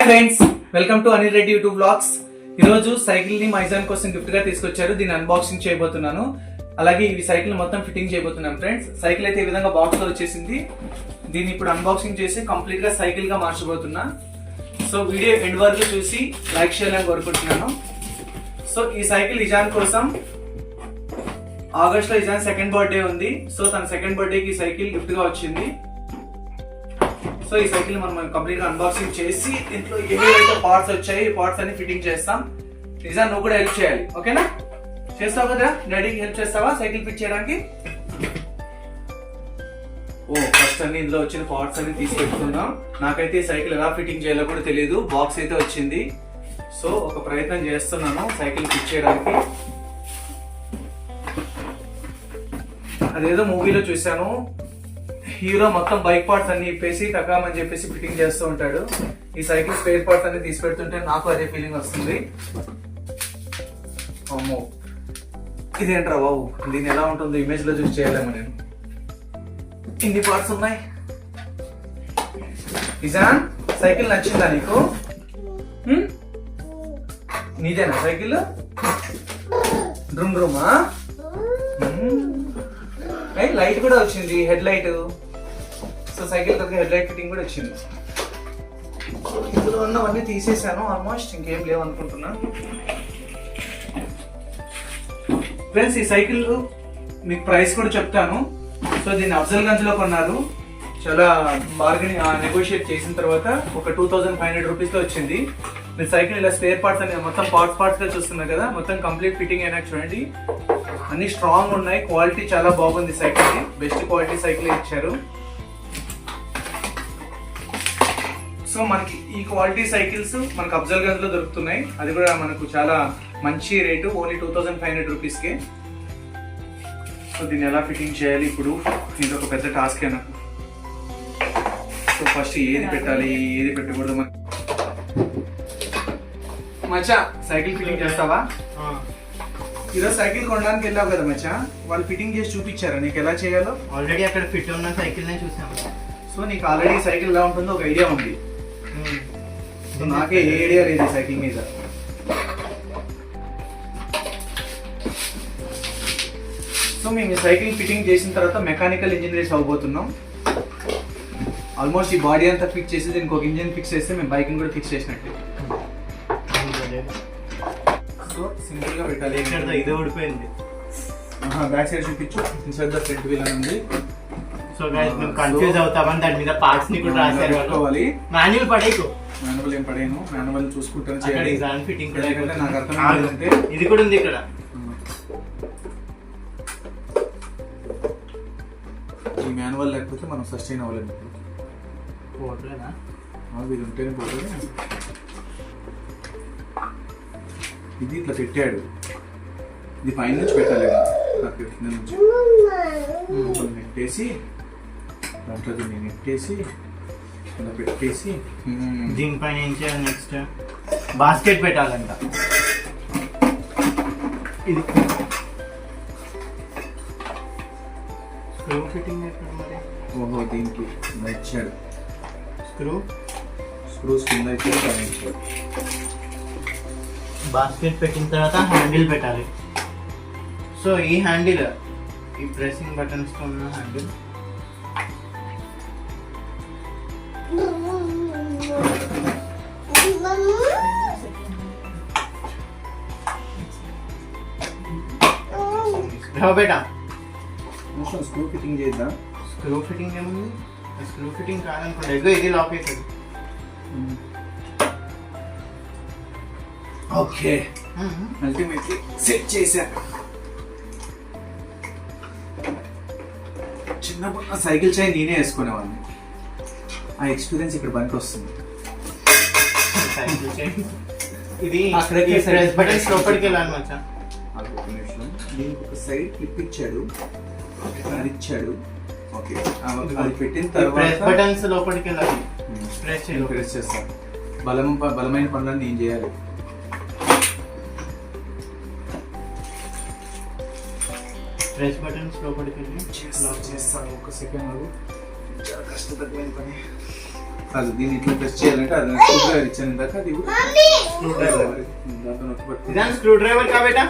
Friends, welcome to Anil Reddy YouTube blogs. ఈరోజు cycle ని మైజాన్ కోసం గిఫ్ట్ గా తీసుకొచ్చారు. దీన్ని అన్బాక్సింగ్ చేయబోతున్నాను. అలాగే ఈ సైకిల్ మొత్తం ఫిట్టింగ్ చేయబోతున్నాను ఫ్రెండ్స్. సైకిల్ అయితే ఈ విధంగా బాక్స్ లో వచ్చేసింది. దీన్ని ఇప్పుడు అన్బాక్సింగ్ చేసి కంప్లీట్ గా సైకిల్ గా మార్చబోతున్నా. సో వీడియో ఎండ్ వరకు చూసి లైక్ చేయాలని కోరుకుంటున్నాను. సో ఈ సైకిల్ ఇజాన్ కోసం ఆగస్ట్ లో ఇజాన్ సెకండ్ బర్త్డే ఉంది. సో తన సెకండ్ బర్త్డేకి ఈ సైకిల్ గిఫ్ట్ గా వచ్చింది. సో ఈ సైకిల్ మనం కంప్లీట్ గా అన్బాక్సింగ్ చేసి ఇంట్లో ఏవైతే పార్ట్స్ వచ్చాయి ఈ పార్ట్స్ అన్ని ఫిట్టింగ్ చేస్తాం. నిజాన్ని నువ్వు కూడా హెల్ప్ చేయాలి, ఓకేనా? చేస్తావు కదా? డాడీకి హెల్ప్ చేస్తావా సైకిల్ ఫిట్ చేయడానికి? ఫస్ట్ అన్ని ఇందులో వచ్చిన పార్ట్స్ అన్ని తీసి పెట్టుకుందాం. నాకైతే ఈ సైకిల్ ఎలా ఫిట్టింగ్ చేయాలో కూడా తెలియదు. బాక్స్ అయితే వచ్చింది. సో ఒక ప్రయత్నం చేస్తున్నాను సైకిల్ ఫిట్ చేయడానికి. అదేదో మూవీలో చూశాను, హీరో మొత్తం బైక్ పార్ట్స్ అన్ని ఇప్పేసి టకామని చెప్పేసి ఫిట్టింగ్ చేస్తూ ఉంటాడు. ఈ సైకిల్ స్పేర్ పార్ట్స్ అన్ని తీసి పెడుతుంటే నాకు అదే ఫీలింగ్ వస్తుంది. అమ్మో, ఇదేంట్రా బాబు, దీన్ని ఎలా ఉంటుందో ఇమేజ్ లో చూసి చేయలేము. నేను ఇన్ని పార్ట్స్ ఉన్నాయి. ఇజాన్, సైకిల్ నచ్చిందా నీకు? నీదేనా సైకిల్? డ్రూమ్ డ్రూమా? లైట్ కూడా వచ్చింది, హెడ్ లైట్. సో సైకిల్ దగ్గర హెడ్ లైట్ ఫిట్టింగ్ కూడా వచ్చింది. ఇందులో ఉన్నవన్నీ తీసేసాను ఆల్మోస్ట్, ఇంకేం లేవు అనుకుంటున్నా. ఫ్రెండ్స్, ఈ సైకిల్ మీకు ప్రైస్ కూడా చెప్తాను. సో దీన్ని అఫ్జల్ గంజ్ లో కొన్నారు. చాలా బార్గెనింగ్ నెగోషియేట్ చేసిన తర్వాత ఒక 2500 రూపీస్ లో వచ్చింది. మీరు సైకిల్ ఇలా స్పేర్ పార్ట్స్ అని మొత్తం పార్ట్స్ గా చూస్తున్నారు కదా, మొత్తం కంప్లీట్ ఫిట్టింగ్ అయినా చూడండి. అన్ని స్ట్రాంగ్ ఉన్నాయి, క్వాలిటీ చాలా బాగుంది. సైకిల్ కి బెస్ట్ క్వాలిటీ సైకిల్ ఇచ్చారు. సో మనకి ఈ క్వాలిటీ సైకిల్స్ మనకు అఫ్జల్ గంజ్ లో దొరుకుతున్నాయి. అది కూడా మనకు చాలా మంచి రేటు, ఓన్లీ 2500 రూపీస్ కే. సో దీన్ని ఎలా ఫిట్టింగ్ చేయాలి ఇప్పుడు, ఇది ఒక పెద్ద టాస్క్ నాకు. సో ఫస్ట్ ఏది పెట్టాలి ఏది పెట్టకూడదు మనకి. మచ్చా, సైకిల్ ఫిట్టింగ్ చేస్తావా? ఈరోజు సైకిల్ కొనడానికి వెళ్ళావు కదా మచ్చా, వాళ్ళు ఫిట్టింగ్ చేసి చూపించారా నీకు ఎలా చేయాలో? ఆల్రెడీ అక్కడ ఫిట్ ఉన్న సైకిల్ నే చూసాము. సో నీకు ఆల్రెడీ సైకిల్ ఎలా ఉంటుందో ఒక ఐడియా ఉంది. సో నాకే ఏ ఐడియా లేదు సైకిల్ మీద. సో మేము ఈ సైకిల్ ఫిట్టింగ్ చేసిన తర్వాత మెకానికల్ ఇంజనీర్స్ అవ్వబోతున్నాం. ఆల్మోస్ట్ ఈ బాడీ అంతా ఫిక్స్ చేసి దీనికి ఒక ఇంజిన్ ఫిక్స్ చేస్తే మేము బైకింగ్ కూడా ఫిక్స్ చేసినట్టు. సో సింపుల్ గా పెట్టాలి. ఇది ఓడిపోయింది. బ్యాక్ సైడ్ చూపించు, ఇన్సైడ్ ద ఫ్రంట్ వీల్ అని ఉంది. సో గైస్ మేము కన్ఫ్యూజ్ అవుతామని దాని మీద పార్ట్స్ ని కూడా రాశారు వాళ్ళు. మాన్యువల్ పడేకు. మాన్యువల్ ఏం పడేను, మాన్యువల్ చూసుకుంటాను చేయాలి. డిజైన్ ఫిట్టింగ్ కూడా అంటే నాకు అర్థం కాదంటే ఇది కూడా ఉంది ఇక్కడ. ఈ మాన్యువల్ లేకపోతే మనం సస్టైన్ అవ్వలేము. పోట్లేనా? ఇది ఉంటేనే పోతుంది. ఇది ఇట్లా పెట్టాడు, ఇది పైన నుంచి పెట్టాలి, కింద నుంచి నెట్టేసి దాంట్లో దీన్ని నెట్టేసి ఇలా పెట్టేసి దీనిపైన ఏం చేయాలి? నెక్స్ట్ బాస్కెట్ పెట్టాలంట. ఇది స్క్రూ ఫిట్టింగ్ మరి. ఓహో, దీనికి ఇచ్చాడు స్క్రూస్ కింద ఇచ్చాడు. బాస్కెట్ పెట్టిన తర్వాత హ్యాండిల్ పెట్టాలి. సో ఈ హ్యాండిల్, ఈ ప్రెసింగ్ బటన్స్ తో ఉన్న హ్యాండిల్, బేటా స్క్రూ ఫిట్టింగ్ చేద్దాం. స్క్రూ ఫిట్టింగ్ ఏముంది? స్క్రూ ఫిట్టింగ్ కాదనుకోండి, ఇది లాక్ అవుతుంది. ఓకే, అల్టిమేట్లీ సెట్ చేశా. చిన్నప్పుడు సైకిల్ చైన్ నేనే వేసుకునేవాడిని. ఆ ఎక్స్పీరియన్స్ ఇక్కడ పనికి వస్తుంది. ఇది ప్రెస్ బటన్స్ లోపలికి వెళ్ళాలి మచ్చా. దీనికి ఒక సైడ్ క్లిప్ ఇచ్చాడు, అది ఇచ్చాడు. ఓకే, అది పెట్టిన తర్వాత ప్రెస్ బటన్స్ లోపలికి వెళ్ళాలి. ప్రెస్ చేస్తాను. బలమైన పనులను నేను చేయాలి. ప్రెస్ బటన్స్ లోపలికి వెళ్ళి లాక్ చేస్తాను. ఒక సెకండ్, చాలా కష్టతరమైన పని. కాదు దీన్ని ఇట్లా ప్రెస్ చేయాలంటే అది స్క్రూ డ్రైవర్ ఇచ్చాను ఇందాక అది స్క్రూ డ్రైవర్ దాంతో నొక్కి పట్టుకో. ఇదా స్క్రూ డ్రైవర్ కా బేటా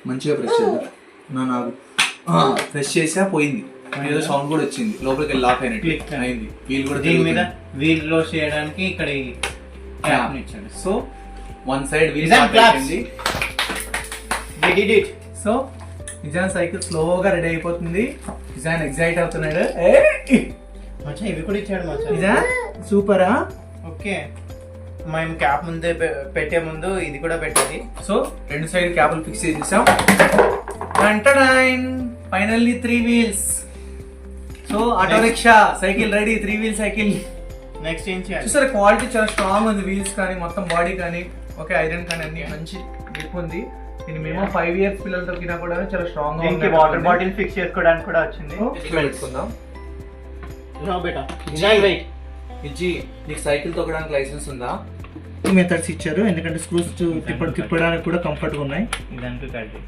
మంచిగా ప్రెస్ చేద్దాం నాకు ప్రెస్ చేసా పోయింది ఏదో సౌండ్ కూడా వచ్చింది లోపలికి వెళ్ళి లాక్ అయినట్టు Click. అయింది వీల్ కూడా దీని మీద వీల్ క్లోజ్ చేయడానికి ఇక్కడ ఈ ట్యాప్ ఇచ్చాడు. So one side wheel Design lock claps. అయిపోయింది. We did it. సో నిజాన్ సైకిల్ స్లోగా రెడీ అయిపోతుంది. నిజాన్ ఎగ్జైట్ అవుతున్నాడు. మచ్చా ఇవి కూడా ఇచ్చాడు మచ్చా. నిజాన్ సూపరా. ఓకే మేము క్యాప్ ముందే పెట్టే ముందు ఇది కూడా పెట్టాలి. సో రెండు సైడ్ క్యాబుల్ ఫిక్స్ చేసేసాం. Finally 3 wheels. So auto rickshaw cycle ready. 3 wheel cycle. Next ఏం చేయాలి? చూసారా క్వాలిటీ చాలా స్ట్రాంగ్ ఉంది. వీల్స్ కానీ మొత్తం బాడీ కానీ ఓకే ఐరన్ కానీ అన్ని మంచి గ్రిప్ ఉంది. దీని మేము 5 ఇయర్స్ పిల్లలతో కినా కూడా చాలా స్ట్రాంగ్ గా దీనికి వాటర్ బాటిల్ ఫిక్స్ చేసుకోవడానికి కూడా వచ్చింది. పెట్టుకుందాం. నా బేటా డిజైన్ వెయిట్ ఇజ్జి నీకు సైకిల్ తొక్కడానికి లైసెన్స్ ఉందా? ఈ మెథడ్స్ ఇచ్చారు ఎందుకంటే స్క్రూస్ తిప్పడానికి కూడా కంఫర్ట్గా ఉన్నాయి. ఇదానికి కట్టి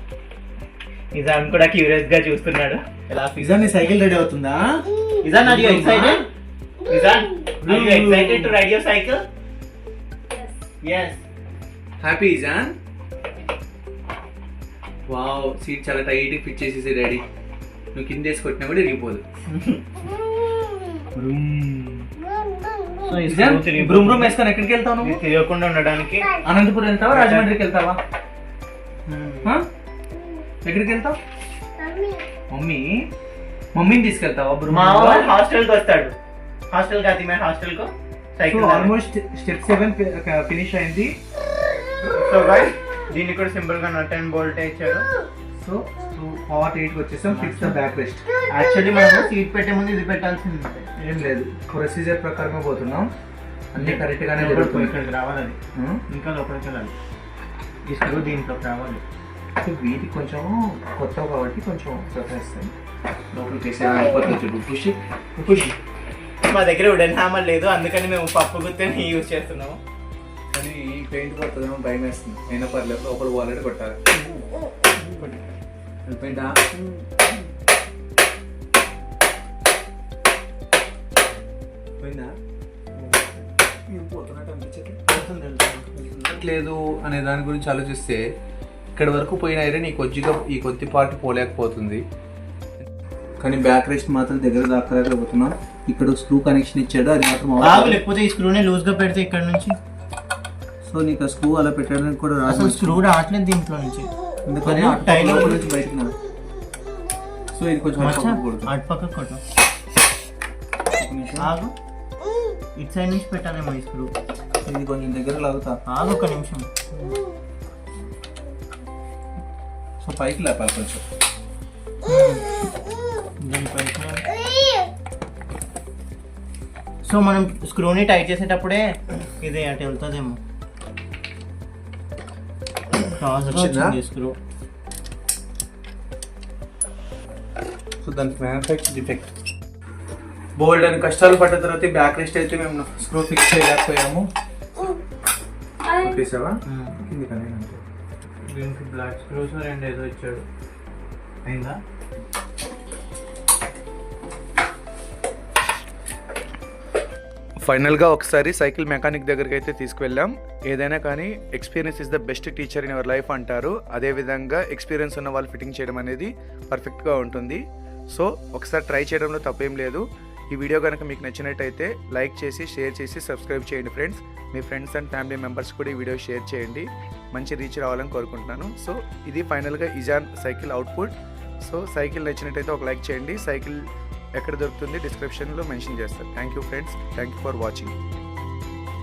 ఇదాన్ కూడా క్యూరియస్ గా చూస్తున్నాడు. ఎలా నిజాన్ని సైకిల్ రెడీ అవుతుందా? Izaan are you excited? Izaan are you excited to ride your cycle? yes happy Izaan. Wow seat చాలా టైట్ ఫిట్ చేసేసి రెడీ. నువ్వు కింద వేసి కొట్టినా కూడా ఇరిగిపోదు. సో బ్రూమ్ బ్రూమ్ వేసుకొని ఎక్కడికి వెళ్తావు నువ్వు? తిరగకుండా ఉండడానికి అనంతపురం వెళ్తావా రాజమండ్రికి వెళ్తావా? ఎక్కడికి వెళ్తావు? మమ్మీని తీసుకెళ్తావా మా వాడు హాస్టల్ కి వస్తాడు. హాస్టల్ కాదు మేము హాస్టల్ కు సైకిల్ ఆల్మోస్ట్ స్టెప్ 7 ఫినిష్ అయింది. సో గైస్ దీన్ని కూడా సింపుల్ గా నట్ అండ్ బోల్ట్ ఇచ్చాడు. సో పార్ట్ 8 కి వచ్చేసాం. Fix the back rest. Actually మనం సీట్ పెట్టే ముందు ఇది పెట్టాల్సింది. ఏం లేదు ప్రొసీజర్ ప్రకారమే పోతున్నాం. అన్ని కరెక్ట్ గానే లోపలికి జరుగుతుంది. ఇక్కడికి రావాలి అది. ఇంకా లోపలికి వెళ్ళాలి. ఈ స్క్రూ దీంట్లోకి రావాలి. సో వీటికి కొంచెం కొత్త కాబట్టి కొంచెం సతాయిస్తాయి. లోపలికి వేసే అయిపోతుంది చూడు. పుష్ మా దగ్గర వుడెన్ హ్యామర్ లేదు అందుకని మేము పప్పు గుత్తని యూజ్ చేస్తున్నాము. కానీ పెయింట్ కొట్టదేమో భయం వేస్తుంది. అయినా పర్లేదు లోపల పోవాలంటే కొట్టాలి. వెళ్ళిపోయిందా? పోయిందా? ఏం పోతున్నట్టు అనిపించట్లేదు అనే దాని గురించి ఆలోచిస్తే ఇక్కడ వరకు పోయిన ఐరన్ ఈ కొద్ది పార్ట్ పోలేకపోతుంది. కానీ బ్యాక్ రెస్ట్ మాత్రం దగ్గర దాక్కలేకపోతున్నాం. ఇక్కడ స్క్రూ కనెక్షన్ ఇచ్చాడు అది మాత్రం లేకపోతే ఈ స్క్రూని లూజ్ గా పెడితే ఇక్కడ నుంచి. సో నీకు ఆ స్క్రూ అలా పెట్టడానికి కూడా రాదు. అసలు స్క్రూ రావట్లేదు దీంట్లో నుంచి. ఎందుకని టైలర్ నుంచి బయటకు నా. సో ఇది కొంచెం అటు పక్క కొట్టు. ఆగు ఇటు సైడ్ నుంచి పెట్టాలేమో ఈ స్క్రూ. ఇది కొంచెం దగ్గర లాగుతా. ఆగు ఒక నిమిషం. సో పైకి లేపాలి కొంచెం. సో మనం స్క్రూని టైట్ చేసేటప్పుడే ఇది అటు వెళ్తుందేమో. స్క్రూ సో దానికి మ్యానుఫ్యాక్చర్ డిఫెక్ట్. బోల్డ్ అని కష్టాలు పడ్డ తర్వాత బ్యాక్ రెస్ట్ అయితే మేము స్క్రూ ఫిక్స్ చేయలేకపోయాము. ఓకేసావా? దీనికి బ్లాక్ స్క్రూస్ రెండు ఏదో ఇచ్చాడు. అయిందా? ఫైనల్గా ఒకసారి సైకిల్ మెకానిక్ దగ్గరికి అయితే తీసుకువెళ్ళాం. ఏదైనా కానీ experience is the best teacher in your life అంటారు. అదేవిధంగా ఎక్స్పీరియన్స్ ఉన్న వాళ్ళు ఫిట్టింగ్ చేయడం అనేది పర్ఫెక్ట్గా ఉంటుంది. సో ఒకసారి ట్రై చేయడంలో తప్పేం లేదు. ఈ వీడియో కనుక మీకు నచ్చినట్టయితే లైక్ చేసి షేర్ చేసి సబ్స్క్రైబ్ చేయండి friends. Me friends and family members కూడా ఈ వీడియో షేర్ చేయండి. మంచి రీచ్ రావాలని కోరుకుంటున్నాను. సో ఇది ఫైనల్గా ఇజాన్ సైకిల్ అవుట్పుట్. సో సైకిల్ నచ్చినట్టయితే ఒక లైక్ చేయండి. సైకిల్ ఎక్కడ దొరుకుతుంది డిస్క్రిప్షన్లో మెన్షన్ చేస్తాను. Thank you friends. Thank you for watching.